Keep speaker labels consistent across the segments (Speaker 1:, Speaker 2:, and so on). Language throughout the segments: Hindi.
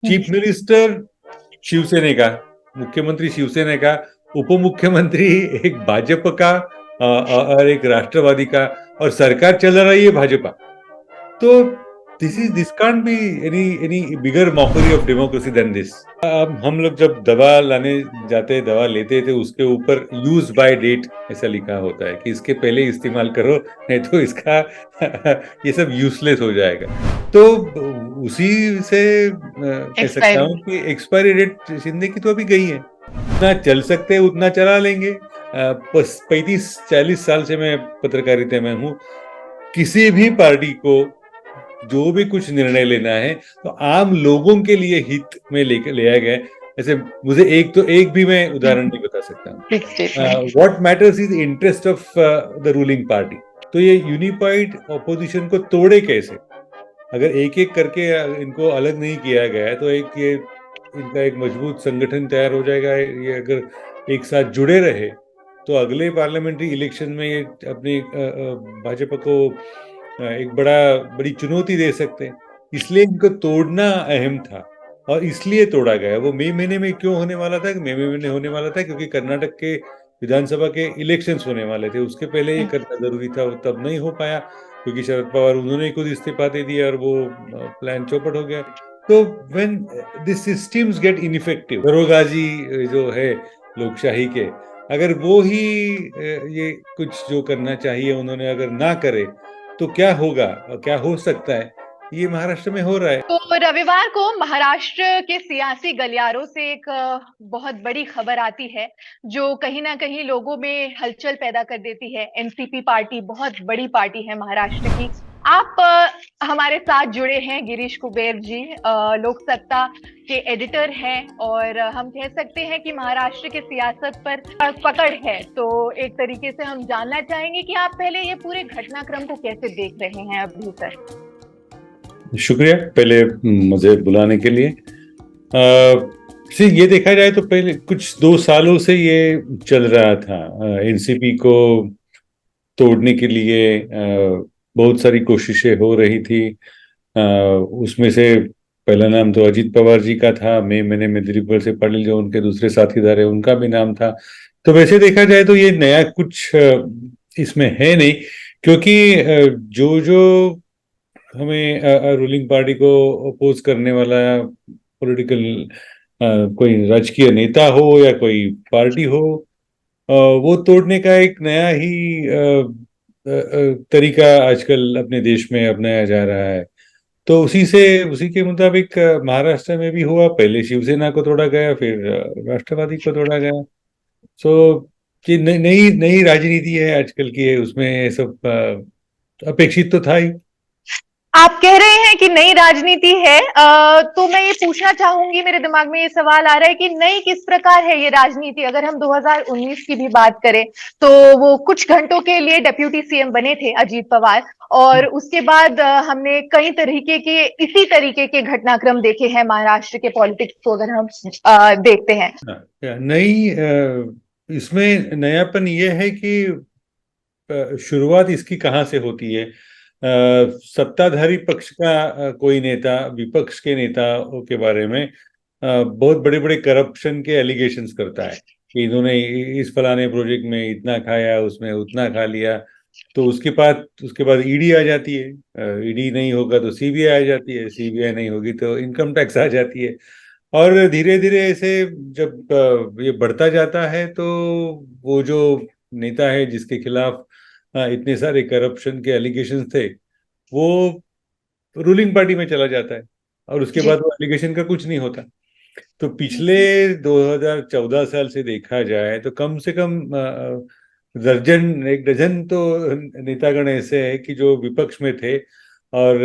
Speaker 1: चीफ मिनिस्टर शिवसेने का, मुख्यमंत्री शिवसेना का, उप मुख्यमंत्री एक भाजपा का और एक राष्ट्रवादी का, और सरकार चल रही है भाजपा। तो this can't be any bigger mockery of democracy than this. अब हम लोग जब दवा लाने जाते, दवा लेते थे, उसके ऊपर यूज बाय डेट ऐसा लिखा होता है कि इसके पहले इस्तेमाल करो, नहीं तो इसका ये सब यूजलेस हो जाएगा। तो उसी से कह सकता हूँ
Speaker 2: एक्सपायरी।
Speaker 1: कि एक्सपायरी डेट शिंदे की तो अभी गई है। जितना चल सकते हैं उतना चला लेंगे। 35-40 साल से मैं पत्रकारिता में हूँ। किसी भी पार्टी को जो भी कुछ निर्णय लेना है तो आम लोगों के लिए हित में लेकर लिया गया है। ऐसे मुझे एक भी मैं उदाहरण नहीं बता सकता
Speaker 2: बिग स्टेटमेंट।
Speaker 1: हूँ। What matters is interest of the ruling party. तो ये यूनिफाइड ऑपोजिशन को तोड़े कैसे? अगर एक एक करके इनको अलग नहीं किया गया है तो एक ये इनका एक मजबूत संगठन तैयार हो जाएगा। ये अगर एक साथ जुड़े रहे तो अगले पार्लियामेंट्री इलेक्शन में ये अपनी भाजपा को एक बड़ी चुनौती दे सकते हैं। इसलिए इनको तोड़ना अहम था और इसलिए तोड़ा गया। वो मई महीने में क्यों होने वाला था? मई महीने में होने वाला था क्योंकि कर्नाटक के विधानसभा के इलेक्शंस होने वाले थे। उसके पहले ये करना जरूरी था, वो तब नहीं हो पाया क्योंकि शरद पवार उन्होंने खुद इस्तीफा दे दिया और वो प्लान चौपट हो गया। तो when this systems get ineffective, दरोगाजी जो है लोकशाही के, अगर वो ही ये कुछ जो करना चाहिए उन्होंने अगर ना करे तो क्या होगा और क्या हो सकता है? ये महाराष्ट्र में हो रहा है।
Speaker 2: तो रविवार को महाराष्ट्र के सियासी गलियारों से एक बहुत बड़ी खबर आती है जो कहीं ना कहीं लोगों में हलचल पैदा कर देती है। एनसीपी पार्टी बहुत बड़ी पार्टी है महाराष्ट्र की। आप हमारे साथ जुड़े हैं गिरीश कुबेर जी, लोक सत्ता के एडिटर हैं और हम कह सकते हैं कि महाराष्ट्र के सियासत पर पकड़ है। तो एक तरीके से हम जानना चाहेंगे कि आप पहले ये पूरे घटनाक्रम को कैसे देख रहे हैं अभी तक।
Speaker 1: शुक्रिया पहले मुझे बुलाने के लिए। से ये देखा जाए तो पहले कुछ 2 सालों से ये चल रहा था। एनसीपी को तोड़ने के लिए बहुत सारी कोशिशें हो रही थी। उसमें से पहला नाम तो अजीत पवार जी का था। मई महीने में दिलीप वलसे पाटिल जो उनके दूसरे साथीदार है उनका भी नाम था। तो वैसे देखा जाए तो ये नया कुछ इसमें है नहीं, क्योंकि जो जो हमें रूलिंग पार्टी को अपोज करने वाला पॉलिटिकल कोई राजकीय नेता हो या कोई पार्टी हो, वो तोड़ने का एक नया ही तरीका आजकल अपने देश में अपनाया जा रहा है। तो उसी के मुताबिक महाराष्ट्र में भी हुआ। पहले शिवसेना को तोड़ा गया, फिर राष्ट्रवादी को तोड़ा गया। सो ये नई नई राजनीति है आजकल की है, उसमें ये सब अपेक्षित तो था ही।
Speaker 2: आप कह रहे हैं कि नई राजनीति है, तो मैं ये पूछना चाहूंगी, मेरे दिमाग में ये सवाल आ रहा है कि नई किस प्रकार है ये राजनीति। अगर हम 2019 की भी बात करें तो वो कुछ घंटों के लिए डेप्यूटी सीएम बने थे अजीत पवार, और उसके बाद हमने कई तरीके के इसी तरीके के घटनाक्रम देखे हैं महाराष्ट्र के पॉलिटिक्स को अगर हम देखते हैं।
Speaker 1: नई इसमें नयापन ये है कि शुरुआत इसकी कहाँ से होती है? सत्ताधारी पक्ष का कोई नेता विपक्ष के नेता के बारे में बहुत बड़े बड़े करप्शन के एलिगेशंस करता है कि इन्होंने इस फलाने प्रोजेक्ट में इतना खाया, उसमें उतना खा लिया। तो उसके बाद ईडी आ जाती है। ईडी नहीं होगा तो सीबीआई आ जाती है, सीबीआई नहीं होगी तो इनकम टैक्स आ जाती है। और धीरे धीरे ऐसे जब ये बढ़ता जाता है तो वो जो नेता है जिसके खिलाफ इतने सारे करप्शन के एलिगेशंस थे, वो रूलिंग पार्टी में चला जाता है और उसके
Speaker 2: जी।
Speaker 1: बाद वो एलिगेशन का कुछ नहीं होता। तो पिछले 2014 साल से देखा जाए तो कम से कम दर्जन एक डजन तो नेतागण ऐसे हैं कि जो विपक्ष में थे और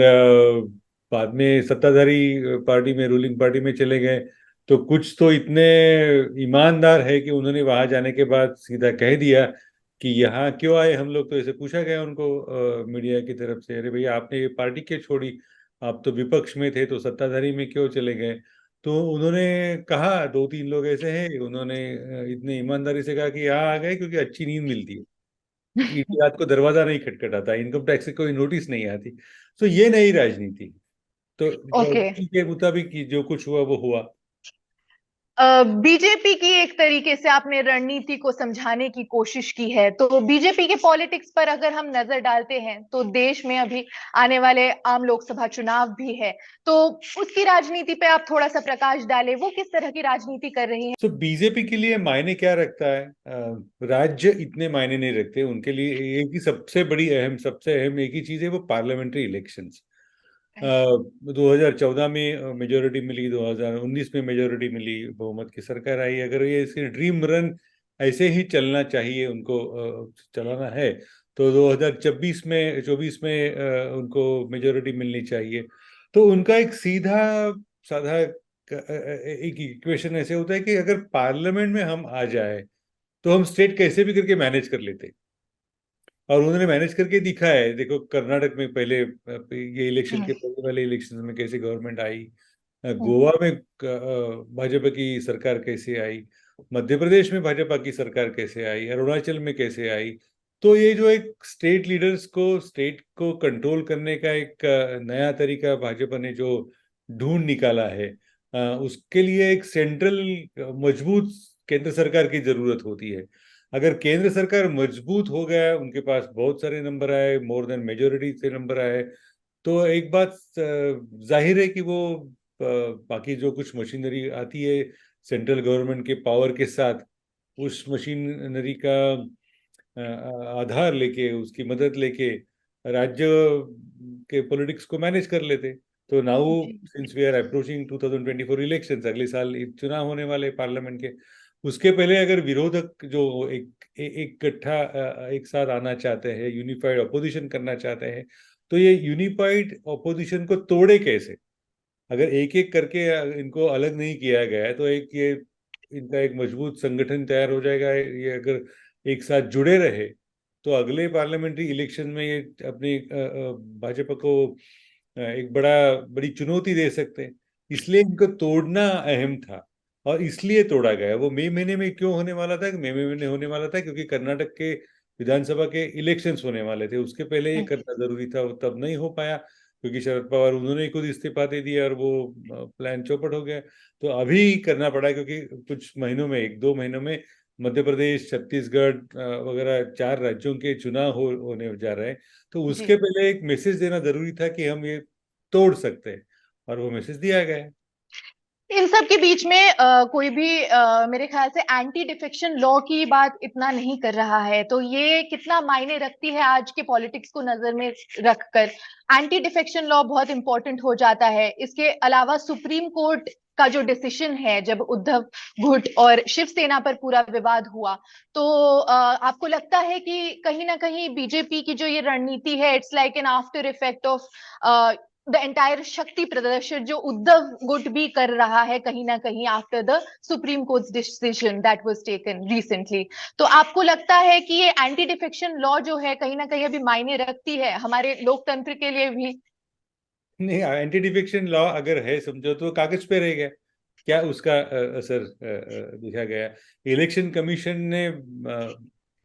Speaker 1: बाद में सत्ताधारी पार्टी में, रूलिंग पार्टी में चले गए। तो कुछ तो इतने ईमानदार है कि उन्होंने वहां जाने के बाद सीधा कह दिया कि यहाँ क्यों आए हम लोग। तो ऐसे पूछा गया उनको मीडिया की तरफ से, अरे भैया आपने ये पार्टी क्यों छोड़ी? आप तो विपक्ष में थे, तो सत्ताधारी में क्यों चले गए? तो उन्होंने कहा, 2-3 लोग ऐसे हैं, उन्होंने इतने ईमानदारी से कहा कि यहाँ आ गए क्योंकि अच्छी नींद मिलती है। ईडी रात को दरवाजा नहीं खटखटाता, इनकम टैक्स से कोई नोटिस नहीं आती। तो ये नई राजनीति। तो
Speaker 2: ओके।
Speaker 1: के मुताबिक जो कुछ हुआ वो हुआ।
Speaker 2: बीजेपी की एक तरीके से आपने रणनीति को समझाने की कोशिश की है, तो बीजेपी के पॉलिटिक्स पर अगर हम नजर डालते हैं तो देश में अभी आने वाले आम लोकसभा चुनाव भी है, तो उसकी राजनीति पे आप थोड़ा सा प्रकाश डालें, वो किस तरह की राजनीति कर रही है?
Speaker 1: तो बीजेपी के लिए मायने क्या रखता है? राज्य इतने मायने नहीं रखते उनके लिए। एक ही सबसे अहम एक ही चीज है, वो पार्लियामेंट्री इलेक्शंस। 2014 में मेजोरिटी मिली, 2019 में मेजोरिटी मिली, बहुमत की सरकार आई। अगर ये इसके ड्रीम रन ऐसे ही चलना चाहिए उनको, चलाना है, तो 2024 में उनको मेजोरिटी मिलनी चाहिए। तो उनका एक सीधा साधा एक इक्वेशन ऐसे होता है कि अगर पार्लियामेंट में हम आ जाए तो हम स्टेट कैसे भी करके मैनेज कर लेते। और उन्होंने मैनेज करके दिखा है। देखो कर्नाटक में पहले ये इलेक्शन
Speaker 2: हम्म।
Speaker 1: के पहले वाले इलेक्शन में कैसे गवर्नमेंट आई,
Speaker 2: हम्म।
Speaker 1: गोवा में भाजपा की सरकार कैसे आई, मध्य प्रदेश में भाजपा की सरकार कैसे आई, अरुणाचल में कैसे आई। तो ये जो एक स्टेट को कंट्रोल करने का एक नया तरीका भाजपा ने जो ढूंढ निकाला है, उसके लिए एक सेंट्रल मजबूत केंद्र सरकार की जरूरत होती है। अगर केंद्र सरकार मजबूत हो गया, उनके पास बहुत सारे नंबर आए, मोर देन मेजोरिटी से नंबर आए, तो एक बात जाहिर है कि वो बाकी जो कुछ मशीनरी आती है सेंट्रल गवर्नमेंट के पावर के साथ, उस मशीनरी का आधार लेके, उसकी मदद लेके राज्य के पॉलिटिक्स को मैनेज कर लेते। तो now
Speaker 2: ji.
Speaker 1: Since we are approaching 2024 elections, अगले साल चुनाव होने वाले पार्लियामेंट के, उसके पहले अगर विरोधक जो एक इकट्ठा एक साथ आना चाहते हैं, यूनिफाइड अपोजिशन करना चाहते हैं, तो ये यूनिफाइड अपोजिशन को तोड़े कैसे? अगर एक एक करके इनको अलग नहीं किया गया है तो एक ये इनका एक मजबूत संगठन तैयार हो जाएगा। ये अगर एक साथ जुड़े रहे तो अगले पार्लियामेंट्री इलेक्शन में ये अपनी भाजपा को एक बड़ी चुनौती दे सकते हैं। इसलिए इनको तोड़ना अहम था, और इसलिए तोड़ा गया। वो मई महीने में क्यों होने वाला था? मई महीने होने वाला था क्योंकि कर्नाटक के विधानसभा के इलेक्शंस होने वाले थे। उसके पहले ये करना जरूरी था, वो तब नहीं हो पाया क्योंकि शरद पवार उन्होंने ही खुद इस्तीफा दे दिया और वो प्लान चौपट हो गया। तो अभी करना पड़ा क्योंकि कुछ महीनों में, एक दो महीनों में मध्य प्रदेश, छत्तीसगढ़ वगैरह 4 राज्यों के चुनाव होने जा रहे हैं। तो उसके
Speaker 2: जी।
Speaker 1: पहले एक मैसेज देना जरूरी था कि हम ये तोड़ सकते हैं, और वो मैसेज दिया गया है।
Speaker 2: इन सब के बीच में कोई भी मेरे ख्याल से एंटी डिफेक्शन लॉ की बात इतना नहीं कर रहा है, तो ये कितना मायने रखती है आज के पॉलिटिक्स को नजर में रखकर? एंटी डिफेक्शन लॉ बहुत इंपॉर्टेंट हो जाता है। इसके अलावा सुप्रीम कोर्ट का जो डिसीजन है, जब उद्धव गुट और शिवसेना पर पूरा विवाद हुआ, तो आपको लगता है कि कहीं ना कहीं बीजेपी की जो ये रणनीति है, it's like an after effect of the entire शक्ति प्रदर्शन जो उद्धव गुट भी कर रहा है कहीं ना कहीं after the supreme court decision that was taken recently? तो आपको लगता है कि ये एंटी डिफेक्शन लॉ जो है कहीं ना कहीं अभी मायने रखती है हमारे लोकतंत्र के लिए भी?
Speaker 1: नहीं, एंटी डिफेक्शन लॉ अगर है समझो तो कागज पे रह गया, क्या उसका असर दिखा गया? इलेक्शन कमीशन ने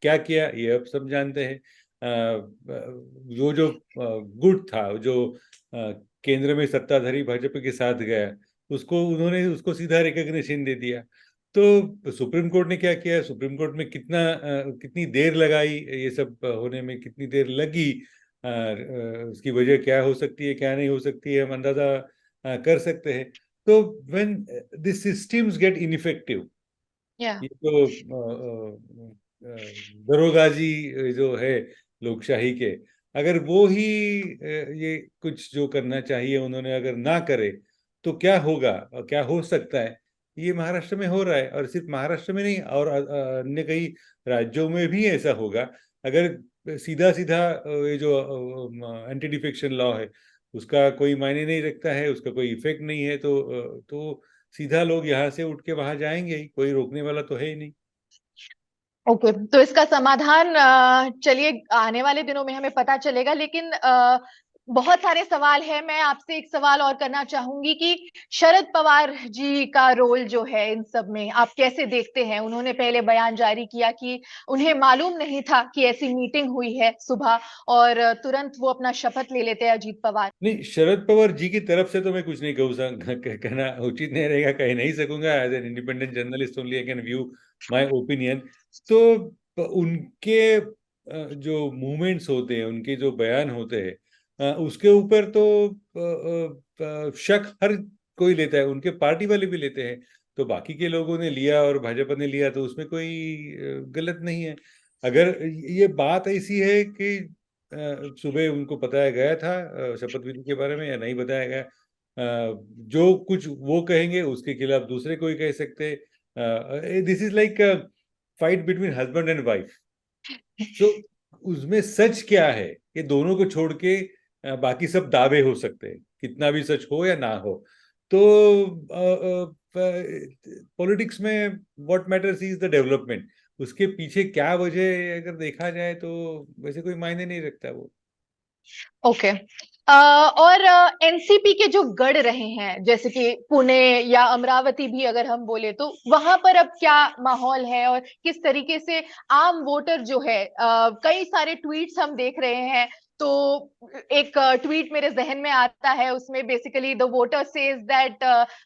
Speaker 1: क्या किया ये अब सब जानते हैं। जो जो गुट था, जो केंद्र में सत्ताधारी भाजपा के साथ गया, उसको उन्होंने उसको सीधा रिकग्निशन दे दिया। तो सुप्रीम कोर्ट ने क्या किया? सुप्रीम कोर्ट में कितनी देर लगाई, ये सब होने में कितनी देर लगी, उसकी वजह क्या हो सकती है, क्या नहीं हो सकती है, हम अंदाजा कर सकते हैं। तो when this systems get ineffective,
Speaker 2: या।
Speaker 1: ये जो दरोगाजी जो है लोकशाही के, अगर वो ही ये कुछ जो करना चाहिए उन्होंने अगर ना करे, तो क्या होगा और क्या हो सकता है? ये महाराष्ट्र में हो रहा है, और सिर्फ महाराष्ट्र में नहीं, और अन्य कई राज्यों में भी ऐसा होगा। अगर सीधा सीधा ये जो एंटी डिफेक्शन लॉ है उसका कोई मायने नहीं रखता है, उसका कोई इफेक्ट नहीं है, तो सीधा लोग यहाँ से उठ के वहां जाएंगे ही, कोई रोकने वाला तो है ही नहीं।
Speaker 2: ओके, तो इसका समाधान चलिए आने वाले दिनों में हमें पता चलेगा, लेकिन बहुत सारे सवाल है। मैं आपसे एक सवाल और करना चाहूंगी कि शरद पवार जी का रोल जो है इन सब में आप कैसे देखते हैं? उन्होंने पहले बयान जारी किया कि उन्हें मालूम नहीं था कि ऐसी मीटिंग हुई है सुबह, और तुरंत वो अपना शपथ ले लेते हैं अजीत पवार।
Speaker 1: नहीं, शरद पवार जी की तरफ से तो मैं कुछ नहीं कहना उचित नहीं रहेगा, कह नहीं सकूंगा। As an independent journalist only I can view my opinion. तो उनके जो मूवमेंट्स होते हैं, उनके जो बयान होते हैं, उसके ऊपर तो शक हर कोई लेता है, उनके पार्टी वाले भी लेते हैं। तो बाकी के लोगों ने लिया और भाजपा ने लिया तो उसमें कोई गलत नहीं है। अगर ये बात ऐसी है कि सुबह उनको बताया गया था शपथ विधि के बारे में या नहीं बताया गया, जो कुछ वो कहेंगे उसके खिलाफ दूसरे कोई कह सकते। This is like fight between husband and wife. तो उसमें सच क्या है, ये दोनों को छोड़ के बाकी सब दावे हो सकते हैं, कितना भी सच हो या ना हो। तो पॉलिटिक्स में what matters is the development. उसके पीछे क्या वजह है, अगर देखा जाए तो वैसे कोई मायने नहीं रखता वो।
Speaker 2: ओके। और एनसीपी के जो गढ़ रहे हैं जैसे कि पुणे या अमरावती भी अगर हम बोले, तो वहां पर अब क्या माहौल है और किस तरीके से आम वोटर जो है, कई सारे ट्वीट्स हम देख रहे हैं। तो एक ट्वीट मेरे जहन में आता है, उसमें basically the voter says that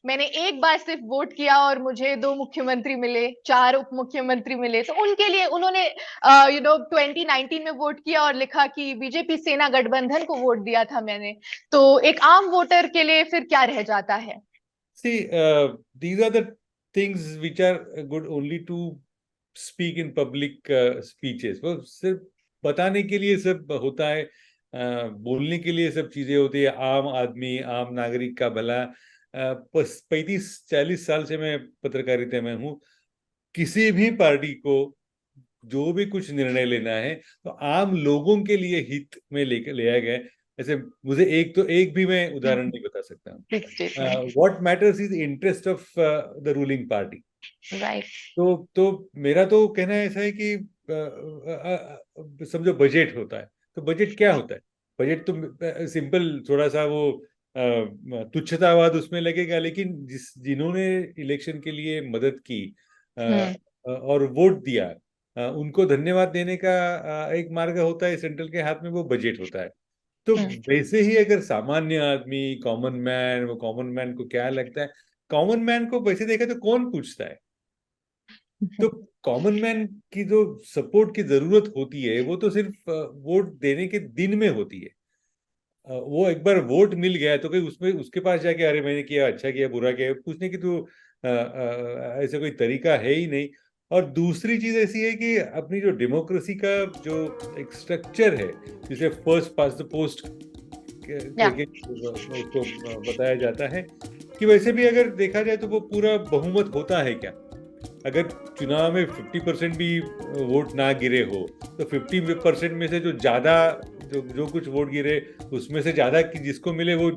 Speaker 2: मैंने एक बार सिर्फ वोट किया और मुझे 2 मुख्यमंत्री मिले, 4 उप मुख्यमंत्री मिले। तो उनके लिए उन्होंने 2019 में वोट किया और लिखा कि बीजेपी सेना गठबंधन को वोट दिया था मैंने। तो एक आम वोटर के लिए फिर क्या रह जाता है?
Speaker 1: See, these are the things which are good only to speak in public speeches. वो सिर्फ बताने के लिए सब होता है, बोलने के लिए सब चीजें होती है। आम आदमी, आम नागरिक का भला। 35-40 साल से मैं पत्रकारिता में हूँ। किसी भी पार्टी को जो भी कुछ निर्णय लेना है तो आम लोगों के लिए हित में लेकर लिया गया है। ऐसे मुझे एक भी मैं उदाहरण नहीं बता सकता हूँ।
Speaker 2: Big statement.
Speaker 1: What matters is interest of the ruling party.
Speaker 2: Right.
Speaker 1: तो मेरा तो कहना ऐसा है कि समझो बजट होता है, तो बजट क्या होता है? बजट तो सिंपल, थोड़ा सा वो तुच्छतावाद उसमें लगेगा, लेकिन जिन्होंने इलेक्शन के लिए मदद की और वोट दिया, उनको धन्यवाद देने का एक मार्ग होता है। सेंट्रल के हाथ में वो बजट होता है। तो वैसे ही अगर सामान्य आदमी, कॉमन मैन, वो कॉमन मैन को क्या लगता है? कॉमन मैन को वैसे देखा तो कौन पूछता है? तो कॉमन मैन की जो सपोर्ट की जरूरत होती है वो तो सिर्फ वोट देने के दिन में होती है। वो एक बार वोट मिल गया तो कोई उसमें उसके पास जाके अरे मैंने किया, अच्छा किया, बुरा किया, पूछने की तो ऐसा कोई तरीका है ही नहीं। और दूसरी चीज ऐसी है कि अपनी जो डेमोक्रेसी का जो एक स्ट्रक्चर है, जिसे फर्स्ट पास द पोस्ट करके उसको बताया जाता है, कि वैसे भी अगर देखा जाए तो वो पूरा बहुमत होता है क्या? अगर चुनाव में 50% भी वोट ना गिरे हो तो 50% में से जो ज्यादा जो कुछ वोट गिरे उसमें से ज्यादा जिसको मिले वो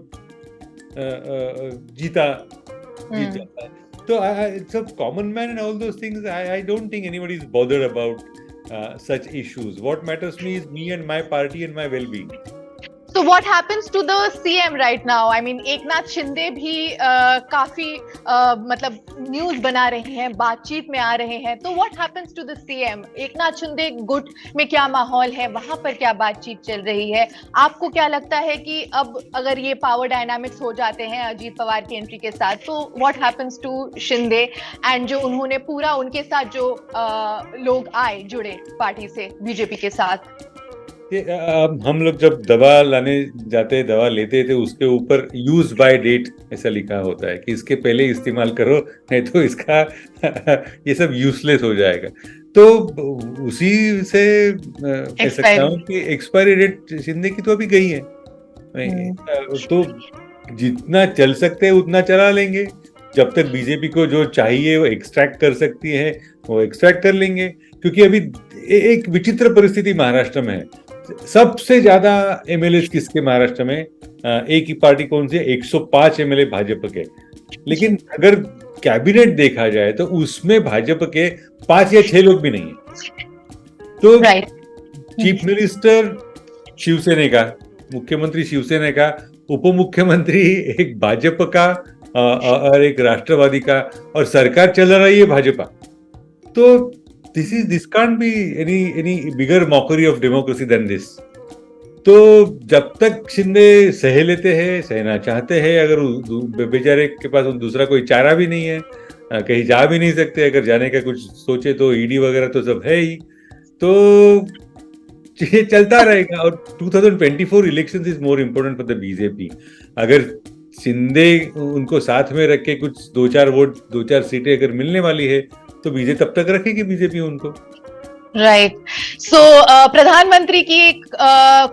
Speaker 1: जीत जाता है। तो common man and all those things, I don't think anybody is bothered about such issues. What matters me is me and my party and my well-being.
Speaker 2: So what happens to the CM right now? I mean, Eknath Shinde भी काफी मतलब न्यूज बना रहे हैं, बातचीत में आ रहे हैं। तो what happens to the CM? Eknath Shinde गुट में क्या माहौल है, वहां पर क्या बातचीत चल रही है? आपको क्या लगता है कि अब अगर ये पावर डायनामिक्स हो जाते हैं अजीत पवार की एंट्री के साथ, तो what happens to Shinde and जो उन्होंने पूरा उनके साथ जो लोग आए जुड़े पार्टी से बीजेपी के साथ?
Speaker 1: हम लोग जब दवा लाने जाते, दवा लेते थे, उसके ऊपर यूज बाय डेट ऐसा लिखा होता है कि इसके पहले इस्तेमाल करो, नहीं तो इसका ये सब यूजलेस हो जाएगा। तो उसी से कह सकता हूँ कि एक्सपायरी डेट शिंदे की तो अभी गई है। तो जितना चल सकते हैं उतना चला लेंगे। जब तक बीजेपी को जो चाहिए वो एक्सट्रैक्ट कर सकती है वो एक्सट्रैक्ट कर लेंगे। क्योंकि अभी एक विचित्र परिस्थिति महाराष्ट्र में है। सबसे ज्यादा एमएलए किसके महाराष्ट्र में? एक ही पार्टी कौन सी है? 105 एमएलए भाजपा के। लेकिन अगर कैबिनेट देखा जाए तो उसमें भाजपा के 5 या 6 लोग भी नहीं है। तो चीफ मिनिस्टर शिवसेना का, मुख्यमंत्री शिवसेना का, उप मुख्यमंत्री एक भाजपा का और एक राष्ट्रवादी का, और सरकार चल रही है भाजपा। तो this can't be any bigger mockery of democracy than this. तो जब तक शिंदे सह लेते हैं, सहना चाहते हैं, अगर बेचारे के पास दूसरा कोई चारा भी नहीं है, कहीं जा भी नहीं सकते, अगर जाने का कुछ सोचे तो ईडी वगैरह तो सब है ही, तो ये चलता रहेगा। और 2024 elections is more important for the BJP. अगर शिंदे उनको साथ में रख के कुछ 2-4 सीटें अगर मिलने वाली है तो बीजेपी तब तक रखेगी बीजेपी उनको।
Speaker 2: राइट। सो प्रधानमंत्री की एक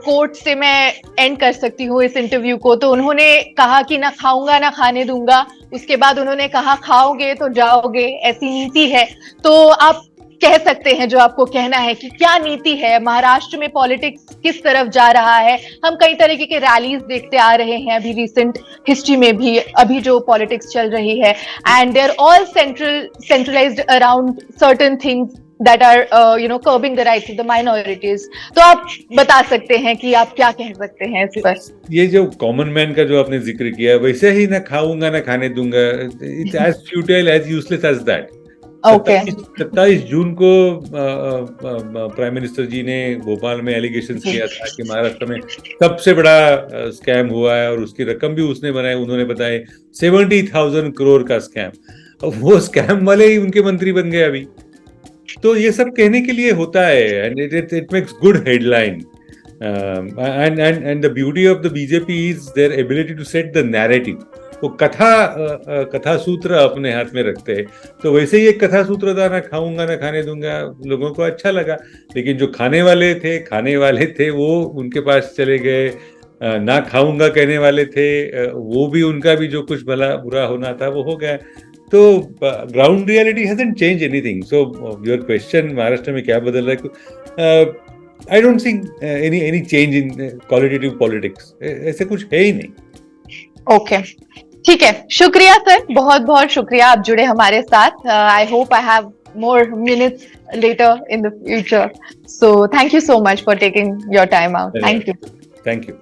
Speaker 2: कोट से मैं एंड कर सकती हूँ इस इंटरव्यू को। तो उन्होंने कहा कि ना खाऊंगा ना खाने दूंगा, उसके बाद उन्होंने कहा खाओगे तो जाओगे, ऐसी नीति है। तो आप कह सकते हैं जो आपको कहना है कि क्या नीति है, महाराष्ट्र में पॉलिटिक्स किस तरफ जा रहा है। हम कई तरीके के रैलीज देखते आ रहे हैं अभी रिसेंट हिस्ट्री में भी, अभी जो पॉलिटिक्स चल रही है, and they are all centralised around certain things that are curbing the rights of the minorities। तो आप बता सकते हैं कि आप क्या कह सकते हैं इस पर।
Speaker 1: ये जो कॉमन मैन का जो आपने जिक्र किया, वैसे ही ना खाऊंगा ना खाने दूंगा, it's as futile as useless as that. 27 जून को प्राइम मिनिस्टर जी ने भोपाल में एलिगेशन किया था कि महाराष्ट्र में सबसे बड़ा स्कैम हुआ है, और उसकी रकम भी उसने बनाई, उन्होंने बताए 70,000 करोड़ का स्कैम। वो स्कैम वाले ही उनके मंत्री बन गए अभी। तो ये सब कहने के लिए होता है, and it makes good headline, and the beauty of the BJP is their ability to set the narrative. वो कथा सूत्र अपने हाथ में रखते हैं। तो वैसे ही एक कथा सूत्र था, ना खाऊंगा ना खाने दूंगा, लोगों को अच्छा लगा। लेकिन जो खाने वाले थे वो उनके पास चले गए, ना खाऊंगा कहने वाले थे वो भी, उनका भी जो कुछ भला बुरा होना था वो हो गया। तो ground reality hasn't change anything. So your question, Maharashtra में क्या बदल रहा है, I don't think any change in qualitative politics, ऐसे कुछ है ही नहीं।
Speaker 2: ओके, ठीक है, शुक्रिया सर, बहुत बहुत शुक्रिया, आप जुड़े हमारे साथ। I hope I have more minutes later in the future, so thank you so much for taking your time out. Thank you.
Speaker 1: Thank you.